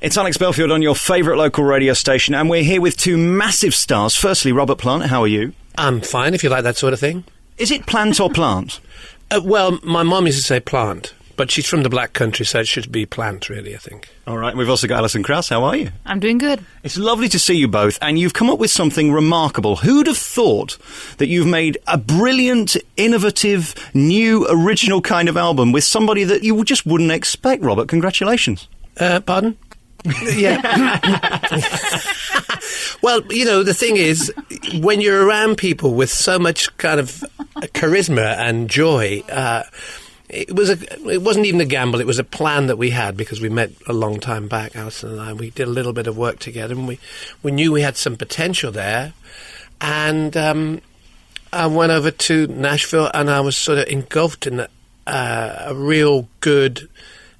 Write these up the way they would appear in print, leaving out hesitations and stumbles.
It's Alex Belfield on your favourite local radio station, and we're here with two massive stars. Firstly, Robert Plant, how are you? I'm fine, if you like that sort of thing. Is it Plant or Plant? Well, my mum used to say Plant, but she's from the Black Country, so it should be Plant, really, I think. All right, we've also got Alison Krauss. How are you? I'm doing good. It's lovely to see you both, and you've come up with something remarkable. Who'd have thought that you've made a brilliant, innovative, new, original kind of album with somebody that you just wouldn't expect, Robert? Congratulations. Pardon? Yeah. Well, you know, the thing is, when you're around people with so much kind of charisma and joy, it wasn't even a gamble. It was a plan that we had because we met a long time back, Alison and I. We did a little bit of work together, and we knew we had some potential there. And I went over to Nashville, and I was sort of engulfed in a real good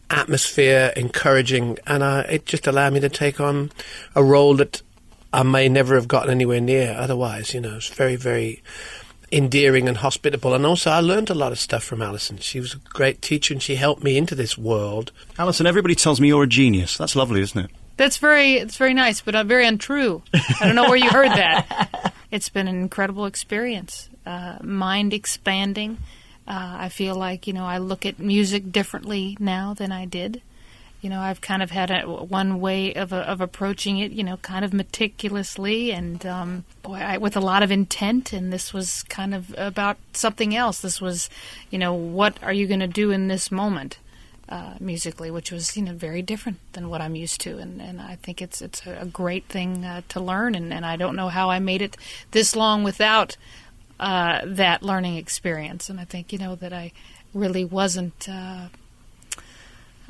atmosphere, encouraging, and it just allowed me to take on a role that I may never have gotten anywhere near otherwise. You know, it's very, very endearing and hospitable, and also I learned a lot of stuff from Alison. She was a great teacher, and she helped me into this world. Alison, everybody tells me you're a genius. That's lovely, isn't it? It's very nice, but very untrue. I don't know where you heard that. It's been an incredible experience, mind expanding. I feel like, you know, I look at music differently now than I did. You know, I've kind of had one way of approaching it, you know, kind of meticulously and with a lot of intent. And this was kind of about something else. This was, you know, what are you going to do in this moment musically, which was, you know, very different than what I'm used to. And I think it's a great thing to learn. And I don't know how I made it this long without that learning experience. And I think, you know, that I really wasn't...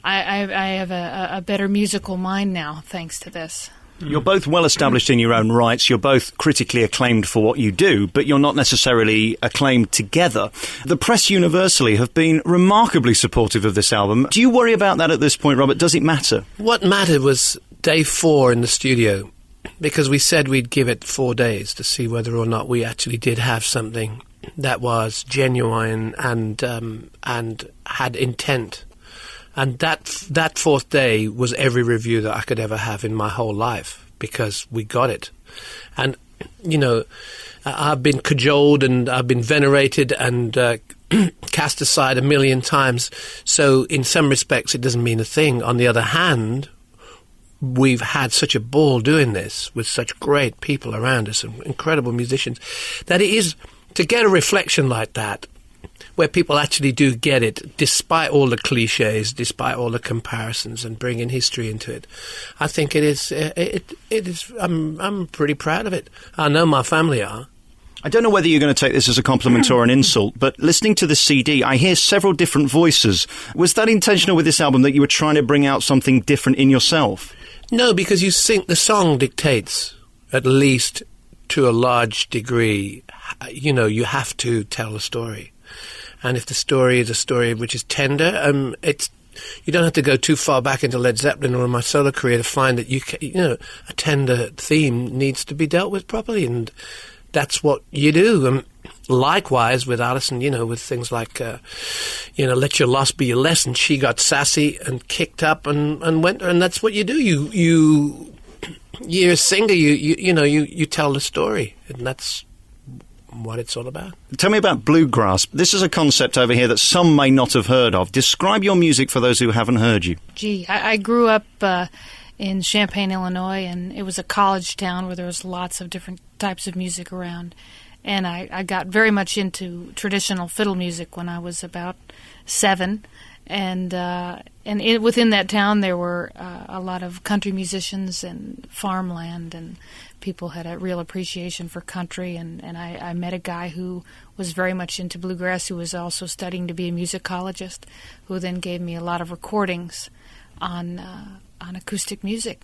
I have a better musical mind now, thanks to this. You're both well established in your own rights. You're both critically acclaimed for what you do, but you're not necessarily acclaimed together. The press universally have been remarkably supportive of this album. Do you worry about that at this point, Robert? Does it matter? What mattered was day 4 in the studio, because we said we'd give it 4 days to see whether or not we actually did have something that was genuine and had intent. And that fourth day was every review that I could ever have in my whole life, because we got it. And, you know, I've been cajoled and I've been venerated and cast aside a million times. So in some respects, it doesn't mean a thing. On the other hand, we've had such a ball doing this with such great people around us and incredible musicians, that it is to get a reflection like that, where people actually do get it, despite all the cliches, despite all the comparisons, and bringing history into it. I think it is. It is. I'm pretty proud of it. I know my family are. I don't know whether you're going to take this as a compliment or an insult, but listening to the CD, I hear several different voices. Was that intentional with this album, that you were trying to bring out something different in yourself? No, because you think the song dictates, at least to a large degree. You know, you have to tell a story. And if the story is a story which is tender, you don't have to go too far back into Led Zeppelin or my solo career to find that you know, a tender theme needs to be dealt with properly, and that's what you do. And likewise with Alison, you know, with things like, you know, Let Your Loss Be Your Lesson. She got sassy and kicked up and went, and that's what you do. You're a singer. You tell the story, and that's what it's all about. Tell me about Bluegrass. This is a concept over here that some may not have heard of. Describe your music for those who haven't heard you. Gee, I grew up in Champaign, Illinois, and it was a college town where there was lots of different types of music around. And I got very much into traditional fiddle music when I was about 7. And within that town there were a lot of country musicians and farmland, and people had a real appreciation for country. And I met a guy who was very much into bluegrass, who was also studying to be a musicologist, who then gave me a lot of recordings on acoustic music.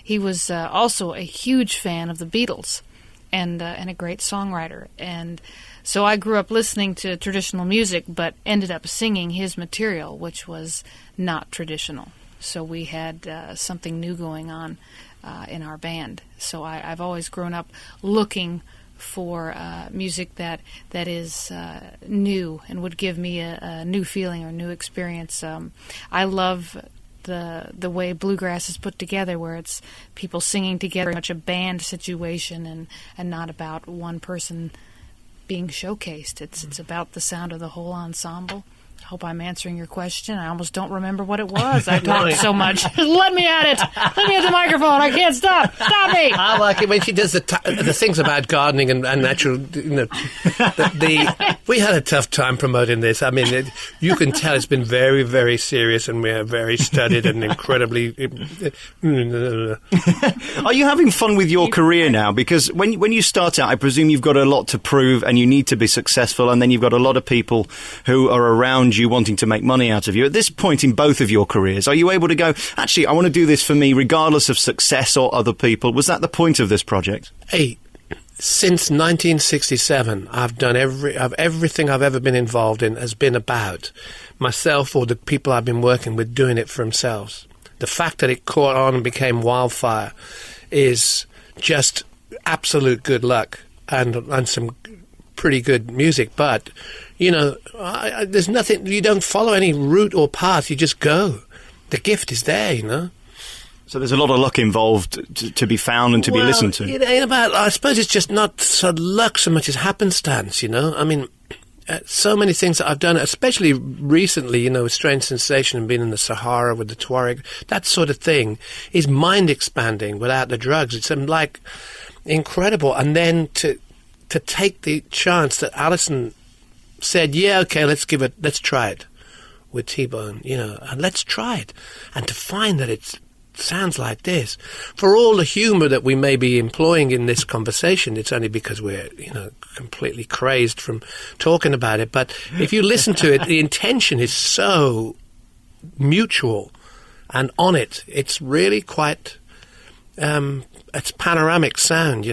He was also a huge fan of the Beatles and a great songwriter. And so I grew up listening to traditional music, but ended up singing his material, which was not traditional. So we had something new going on in our band. So I've always grown up looking for music that is new and would give me a new feeling or new experience. I love the way Bluegrass is put together, where it's people singing together, very much a band situation, and not about one person being showcased. It's about the sound of the whole ensemble. I hope I'm answering your question. I almost don't remember what it was. I talked so much. Let me at it. Let me at the microphone. I can't stop. Stop me. I like it when she does the things about gardening and natural. We had a tough time promoting this. I mean, you can tell it's been very, very serious, and we're very studied and incredibly. Are you having fun with your career now? Because when you start out, I presume you've got a lot to prove, and you need to be successful, and then you've got a lot of people who are around you wanting to make money out of you. At this point in both of your careers, are you able to go, actually, I want to do this for me regardless of success or other people? Was that the point of this project? Hey, since 1967, I've done everything I've ever been involved in has been about myself or the people I've been working with doing it for themselves. The fact that it caught on and became wildfire is just absolute good luck and some pretty good music, but there's nothing, you don't follow any route or path, you just go. The gift is there, So there's a lot of luck involved to be found and to be listened to. It ain't about, I suppose it's just not so luck so much as happenstance, I mean, so many things that I've done, especially recently, with Strange Sensation and being in the Sahara with the Tuareg, that sort of thing is mind expanding without the drugs. It's like incredible. And then to take the chance that Alison said, yeah, okay, let's try it with T-Bone, and let's try it. And to find that it sounds like this, for all the humour that we may be employing in this conversation, it's only because we're, completely crazed from talking about it. But if you listen to it, the intention is so mutual and on it. It's really quite, it's panoramic sound,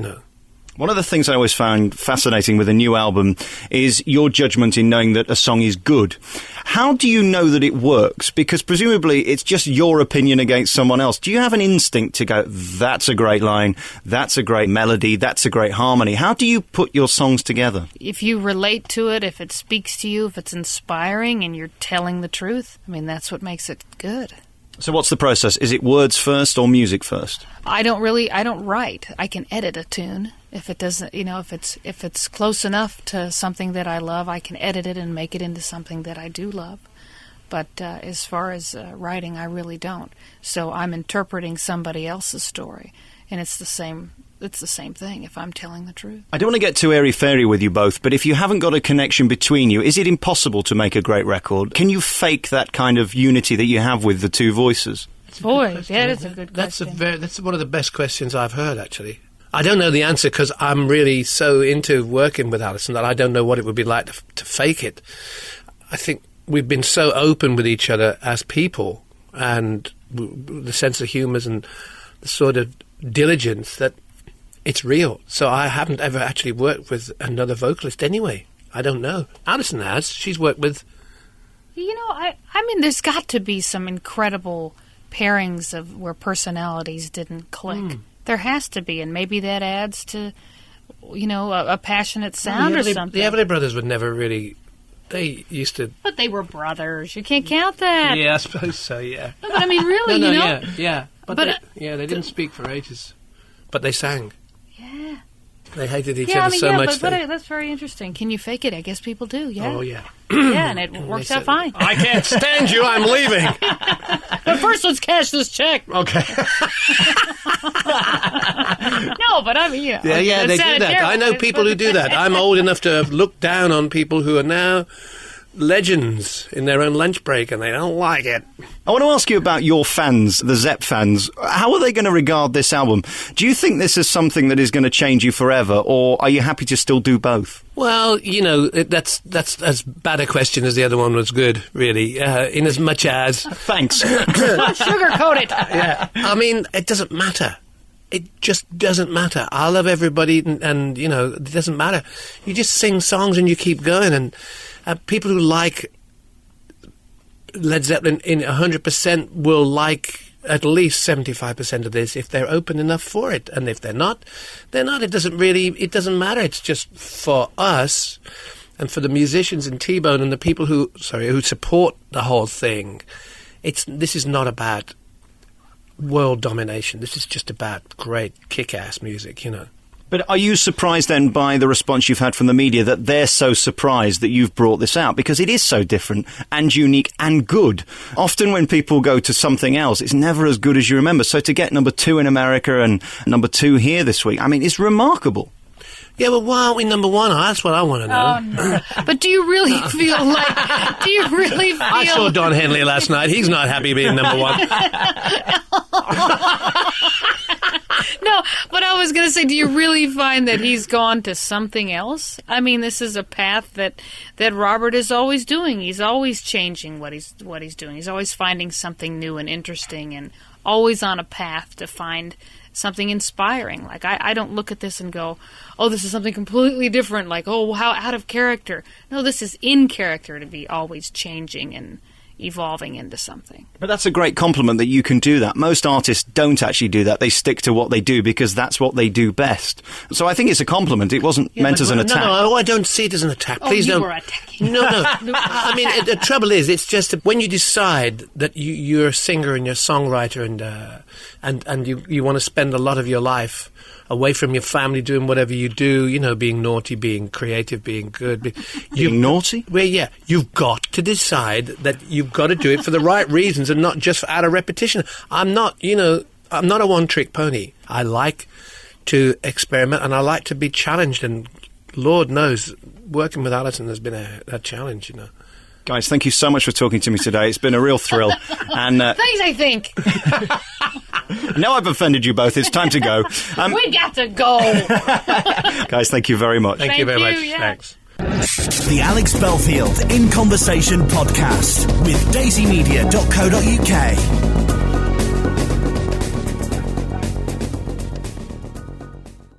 One of the things I always found fascinating with a new album is your judgment in knowing that a song is good. How do you know that it works? Because presumably it's just your opinion against someone else. Do you have an instinct to go, that's a great line, that's a great melody, that's a great harmony? How do you put your songs together? If you relate to it, if it speaks to you, if it's inspiring and you're telling the truth, I mean, that's what makes it good. So what's the process? Is it words first or music first? I don't write. I can edit a tune. If it doesn't, if it's close enough to something that I love, I can edit it and make it into something that I do love. But as far as writing, I really don't. So I'm interpreting somebody else's story, and it's the same thing if I'm telling the truth. I don't want to get too airy-fairy with you both, but if you haven't got a connection between you, is it impossible to make a great record? Can you fake that kind of unity that you have with the two voices? Boy, that is a good question. That's one of the best questions I've heard, actually. I don't know the answer because I'm really so into working with Alison that I don't know what it would be like to fake it. I think we've been so open with each other as people, and the sense of humour and the sort of diligence that it's real. So I haven't ever actually worked with another vocalist anyway. I don't know. Alison has. She's worked with... I mean, there's got to be some incredible pairings of where personalities didn't click. There has to be, and maybe that adds to, a passionate sound or something. The Everly Brothers would never really... They used to... But they were brothers. You can't count that. Yeah, I suppose so, yeah. No, but I mean, really, Yeah. But they didn't speak for ages. But they sang. Yeah. They hated each other so much. But that's very interesting. Can you fake it? I guess people do, yeah. Oh, yeah. Yeah, and it works out fine. I can't stand you, I'm leaving. But first, let's cash this check. Okay. No, but I mean, Yeah, they do that. I know people who do that. I'm old enough to have looked down on people who are now legends in their own lunch break, and they don't like it. I want to ask you about your fans, the Zepp fans. How are they going to regard this album? Do you think this is something that is going to change you forever, or are you happy to still do both? Well, that's as bad a question as the other one was good, really, in as much as... Thanks. Don't sugarcoat it. Yeah. I mean, it doesn't matter. It just doesn't matter. I love everybody, and it doesn't matter. You just sing songs and you keep going, and people who like Led Zeppelin in 100% will like at least 75% of this if they're open enough for it. And if they're not, they're not. It doesn't matter. It's just for us and for the musicians in T-Bone and the people who support the whole thing. this is not about world domination. This is just about great kick-ass music, you know. But are you surprised then by the response you've had from the media that they're so surprised that you've brought this out? Because it is so different and unique and good. Often when people go to something else, it's never as good as you remember. So to get number 2 in America and number 2 here this week, I mean, it's remarkable. Yeah, but why aren't we number 1? That's what I want to know. Oh, no. But do you really feel like... Do you really feel... I saw Don Henley last night. He's not happy being number 1. No, but I was going to say, do you really find that he's gone to something else? I mean, this is a path that Robert is always doing. He's always changing what he's doing. He's always finding something new and interesting, and always on a path to find something inspiring. Like, I don't look at this and go, oh, this is something completely different, like, oh, how out of character. No, this is in character to be always changing and evolving into something. But that's a great compliment that you can do that. Most artists don't actually do that. They stick to what they do because that's what they do best. So I think it's a compliment. It wasn't meant as an attack. No, I don't see it as an attack. Please don't. You were attacking. No. I mean, the trouble is, it's just that when you decide that you're a singer and you're a songwriter and you want to spend a lot of your life away from your family doing whatever you do, you know, being naughty, being creative, being good. Being naughty? Well, yeah. You've got to decide that you've got to do it for the right reasons and not just out of repetition. I'm not a one-trick pony. I like to experiment and I like to be challenged, and Lord knows, working with Alison has been a challenge, you know. Guys, thank you so much for talking to me today. It's been a real thrill. And thanks, I think. Now I've offended you both. It's time to go. We got to go. Guys, thank you very much. Thank you very much. Yeah. Thanks. The Alex Belfield In Conversation podcast with daisymedia.co.uk.